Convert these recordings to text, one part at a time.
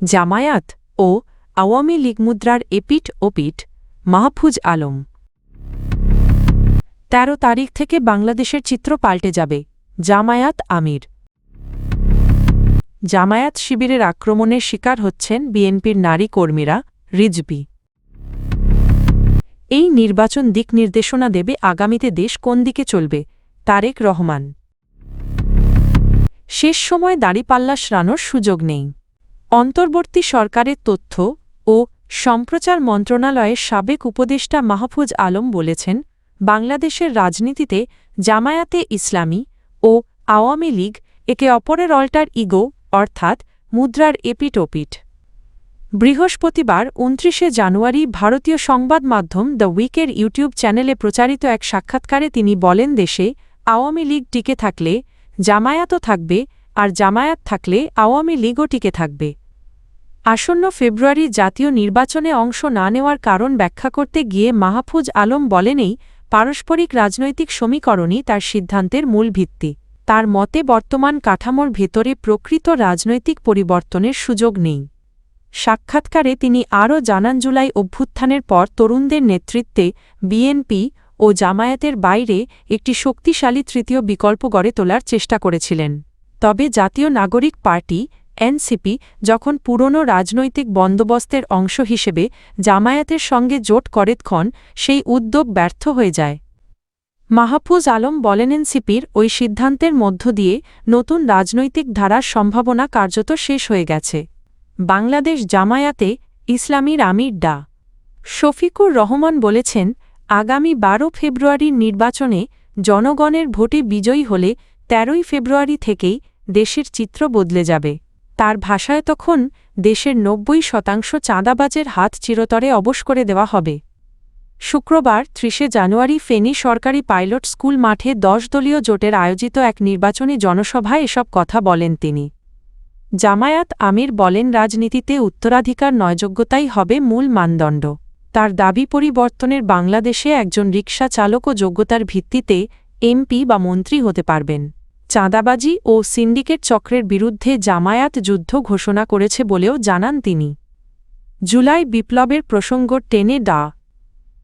জামায়াত ও আওয়ামী লীগ মুদ্রার এপিঠ ওপিঠ মাহফুজ আলম। ১৩ তারিখ থেকে বাংলাদেশের চিত্র পাল্টে যাবে, জামায়াত আমির। জামায়াত শিবিরের আক্রমণের শিকার হচ্ছেন বিএনপির নারী কর্মীরা, রিজভী। এই নির্বাচন দিক নির্দেশনা দেবে আগামীতে দেশ কোন দিকে চলবে, তারেক রহমান। শেষ সময় দাঁড়িপাল্লা সরানোর সুযোগ নেই। অন্তর্বর্তী সরকারের তথ্য ও সম্প্রচার মন্ত্রণালয়ের সাবেক উপদেষ্টা মাহফুজ আলম বলেছেন, বাংলাদেশের রাজনীতিতে জামায়াতে ইসলামী ও আওয়ামী লীগ একে অপরের অল্টার ইগো অর্থাৎ মুদ্রার এপিঠ ওপিঠ। বৃহস্পতিবার ২৯ জানুয়ারি ভারতীয় সংবাদ মাধ্যম দ্য উইকের ইউটিউব চ্যানেলে প্রচারিত এক সাক্ষাৎকারে তিনি বলেন, দেশে আওয়ামী লীগ টিকে থাকলে জামায়াতও থাকবে, আর জামায়াত থাকলে আওয়ামী লীগও টিকে থাকবে। আসন্ন ফেব্রুয়ারি জাতীয় নির্বাচনে অংশ না নেওয়ার কারণ ব্যাখ্যা করতে গিয়ে মাহফুজ আলম বলেন, এই পারস্পরিক রাজনৈতিক সমীকরণই তার সিদ্ধান্তের মূল ভিত্তি। তার মতে বর্তমান কাঠামোর ভেতরে প্রকৃত রাজনৈতিক পরিবর্তনের সুযোগ নেই। সাক্ষাৎকারে তিনি আরও জানান, জুলাই অভ্যুত্থানের পর তরুণদের নেতৃত্বে বিএনপি ও জামায়াতের বাইরে একটি শক্তিশালী তৃতীয় বিকল্প গড়ে তোলার চেষ্টা করেছিলেন। তবে জাতীয় নাগরিক পার্টি এনসিপি যখন পুরনো রাজনৈতিক বন্দোবস্তের অংশ হিসেবে জামায়াতের সঙ্গে জোট করে তখন সেই উদ্যোগ ব্যর্থ হয়ে যায়। মাহফুজ আলম বলেন, এনসিপির ওই সিদ্ধান্তের মধ্য দিয়ে নতুন রাজনৈতিক ধারার সম্ভাবনা কার্যত শেষ হয়ে গেছে। বাংলাদেশ জামায়াতে ইসলামীর আমির ডা. শফিকুর রহমান বলেছেন, আগামী ১২ ফেব্রুয়ারির নির্বাচনে জনগণের ভোটে বিজয়ী হলে ১৩ ফেব্রুয়ারি থেকেই দেশের চিত্র বদলে যাবে। তার ভাষায় তখন দেশের ৯০% চাঁদাবাজের হাত চিরতরে অবশ করে দেওয়া হবে। শুক্রবার ৩০ জানুয়ারি ফেনী সরকারি পাইলট স্কুল মাঠে ১০ দলীয় জোটের আয়োজিত এক নির্বাচনী জনসভায় এসব কথা বলেন তিনি। জামায়াত আমির বলেন, রাজনীতিতে উত্তরাধিকার নয়, যোগ্যতাই হবে মূল মানদণ্ড। তার দাবি, পরিবর্তনের বাংলাদেশে একজন রিকশা চালকও যোগ্যতার ভিত্তিতে এমপি বা মন্ত্রী হতে পারবেন। চাঁদাবাজি ও সিন্ডিকেট চক্রের বিরুদ্ধে জামায়াত যুদ্ধ ঘোষণা করেছে বলেও জানান তিনি। জুলাই বিপ্লবের প্রসঙ্গ টেনে ডা.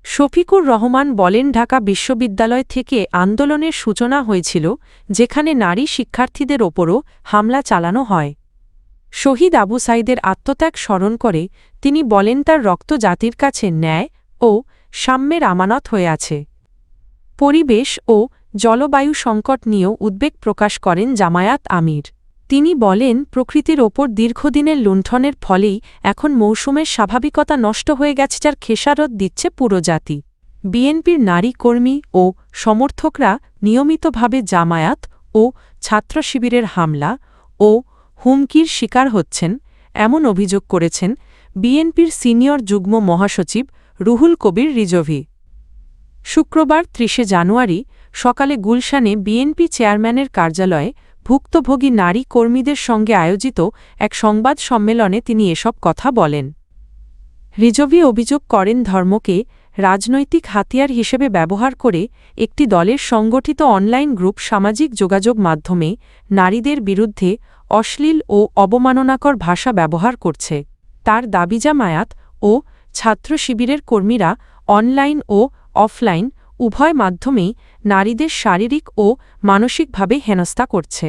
শফিকুর রহমান বলেন, ঢাকা বিশ্ববিদ্যালয় থেকে আন্দোলনের সূচনা হয়েছিল, যেখানে নারী শিক্ষার্থীদের ওপরও হামলা চালানো হয়। শহীদ আবু সাইদের আত্মত্যাগ স্মরণ করে তিনি বলেন, তার রক্ত জাতির কাছে ন্যায় ও সাম্যের আমানত হয়ে আছে। পরিবেশ ও জলবায়ু সংকট নিয়েও উদ্বেগ প্রকাশ করেন জামায়াত আমির। তিনি বলেন, প্রকৃতির ওপর দীর্ঘদিনের লুণ্ঠনের ফলেই এখন মৌসুমের স্বাভাবিকতা নষ্ট হয়ে গেছে, যার খেসারত দিচ্ছে পুরো জাতি। বিএনপির নারী কর্মী ও সমর্থকরা নিয়মিতভাবে জামায়াত ও ছাত্র শিবিরের হামলা ও হুমকির শিকার হচ্ছেন, এমন অভিযোগ করেছেন বিএনপির সিনিয়র যুগ্ম মহাসচিব রুহুল কবির রিজভী। শুক্রবার ৩০ জানুয়ারি সকালে গুলশানে বিএনপি চেয়ারম্যানের কার্যালয়ে ভুক্তভোগী নারী কর্মীদের সঙ্গে আয়োজিত এক সংবাদ সম্মেলনে তিনি এসব কথা বলেন। রিজভী অভিযোগ করেন, ধর্মকে রাজনৈতিক হাতিয়ার হিসেবে ব্যবহার করে একটি দলের সংগঠিত অনলাইন গ্রুপ সামাজিক যোগাযোগ মাধ্যমে নারীদের বিরুদ্ধে অশ্লীল ও অবমাননাকর ভাষা ব্যবহার করছে। তার দাবি, জামায়াত ও ছাত্র শিবিরের কর্মীরা অনলাইন ও অফলাইন উভয় মাধ্যমেই নারীদের শারীরিক ও মানসিকভাবে হেনস্থা করছে।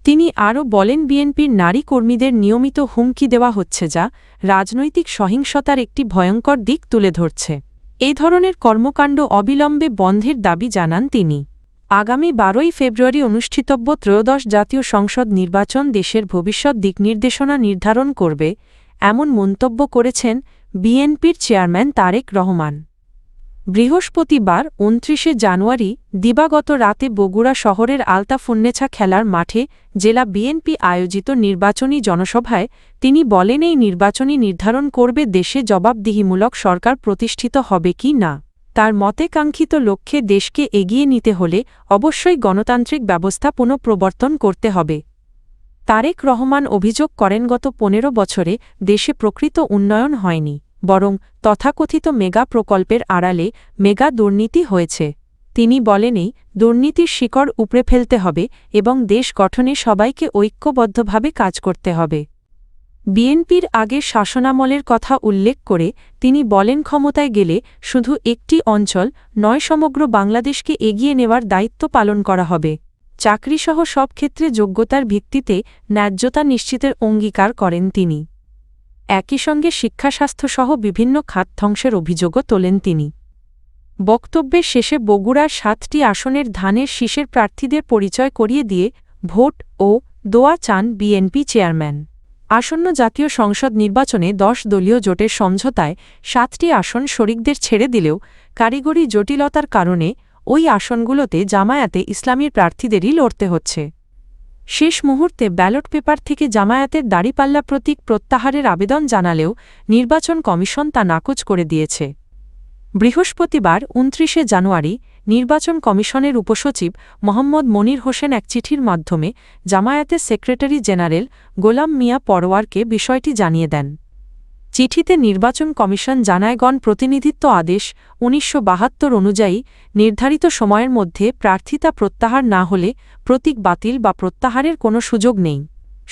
তিনি আরও বলেন, বিএনপির নারী কর্মীদের নিয়মিত হুমকি দেওয়া হচ্ছে, যা রাজনৈতিক সহিংসতার একটি ভয়ঙ্কর দিক তুলে ধরছে। এই ধরনের কর্মকাণ্ড অবিলম্বে বন্ধের দাবি জানান তিনি। আগামী ১২ ফেব্রুয়ারি অনুষ্ঠিতব্য ত্রয়োদশ জাতীয় সংসদ নির্বাচন দেশের ভবিষ্যৎ দিকনির্দেশনা নির্ধারণ করবে, এমন মন্তব্য করেছেন বিএনপির চেয়ারম্যান তারেক রহমান। বৃহস্পতিবার ২৯ জানুয়ারি দিবাগত রাতে বগুড়া শহরের আলতাফুন্নেছা খেলার মাঠে জেলা বিএনপি আয়োজিত নির্বাচনী জনসভায় তিনি বলেন, এই নির্বাচনী নির্ধারণ করবে দেশে জবাবদিহিমূলক সরকার প্রতিষ্ঠিত হবে কি না। তার মতে, কাঙ্ক্ষিত লক্ষ্যে দেশকে এগিয়ে নিতে হলে অবশ্যই গণতান্ত্রিক ব্যবস্থা পুনঃপ্রবর্তন করতে হবে। তারেক রহমান অভিযোগ করেন, গত ১৫ বছরে দেশে প্রকৃত উন্নয়ন হয়নি, বরং তথাকথিত মেগা প্রকল্পের আড়ালে মেগা দুর্নীতি হয়েছে। তিনি বলেন, এই দুর্নীতির শিকড় উপড়ে ফেলতে হবে এবং দেশ গঠনে সবাইকে ঐক্যবদ্ধভাবে কাজ করতে হবে। বিএনপির আগের শাসনামলের কথা উল্লেখ করে তিনি বলেন, ক্ষমতায় গেলে শুধু একটি অঞ্চল নয়, সমগ্র বাংলাদেশকে এগিয়ে নেওয়ার দায়িত্ব পালন করা হবে। চাকরিসহ সব ক্ষেত্রে যোগ্যতার ভিত্তিতে ন্যায্যতা নিশ্চিতের অঙ্গীকার করেন তিনি। একই সঙ্গে শিক্ষা, স্বাস্থ্যসহ বিভিন্ন খাত ধ্বংসের অভিযোগও তোলেন তিনি। বক্তব্যের শেষে বগুড়ার ৭টি আসনের ধানের শীষের প্রার্থীদের পরিচয় করিয়ে দিয়ে ভোট ও দোয়া চান বিএনপি চেয়ারম্যান। আসন্ন জাতীয় সংসদ নির্বাচনে ১০ দলীয় জোটের সমঝোতায় ৭টি আসন শরিকদের ছেড়ে দিলেও কারিগরি জটিলতার কারণে ওই আসনগুলোতে জামায়াতে ইসলামীর প্রার্থীদেরই লড়তে হচ্ছে। শেষ মুহূর্তে ব্যালট পেপার থেকে জামায়াতের দাড়িপাল্লা প্রতীক প্রত্যাহারের আবেদন জানালেও নির্বাচন কমিশন তা নাকচ করে দিয়েছে। বৃহস্পতিবার ২৯শে জানুয়ারি নির্বাচন কমিশনের উপসচিব মোহাম্মদ মনির হোসেন এক চিঠির মাধ্যমে জামায়াতের সেক্রেটারি জেনারেল গোলাম মিয়া পরোয়ারকে বিষয়টি জানিয়ে দেন। চিঠিতে নির্বাচন কমিশন জানায়, গণপ্রতিনিধিত্ব আদেশ ১৯৭২ অনুযায়ী নির্ধারিত সময়ের মধ্যে প্রার্থিতা প্রত্যাহার না হলে প্রতীক বাতিল বা প্রত্যাহারের কোনো সুযোগ নেই।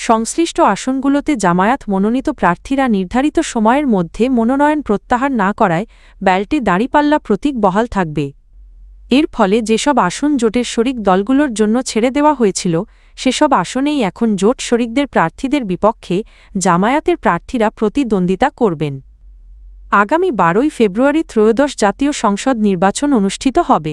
সংশ্লিষ্ট আসনগুলোতে জামায়াত মনোনীত প্রার্থীরা নির্ধারিত সময়ের মধ্যে মনোনয়ন প্রত্যাহার না করায় ব্যালটে দাঁড়িপাল্লা প্রতীক বহাল থাকবে। এর ফলে যেসব আসন জোটের শরিক দলগুলোর জন্য ছেড়ে দেওয়া হয়েছিল, সেসব আসনেই এখন জোট শরিকদের প্রার্থীদের বিপক্ষে জামায়াতের প্রার্থীরা প্রতিদ্বন্দ্বিতা করবেন। আগামী ১২ই ফেব্রুয়ারি ত্রয়োদশ জাতীয় সংসদ নির্বাচন অনুষ্ঠিত হবে।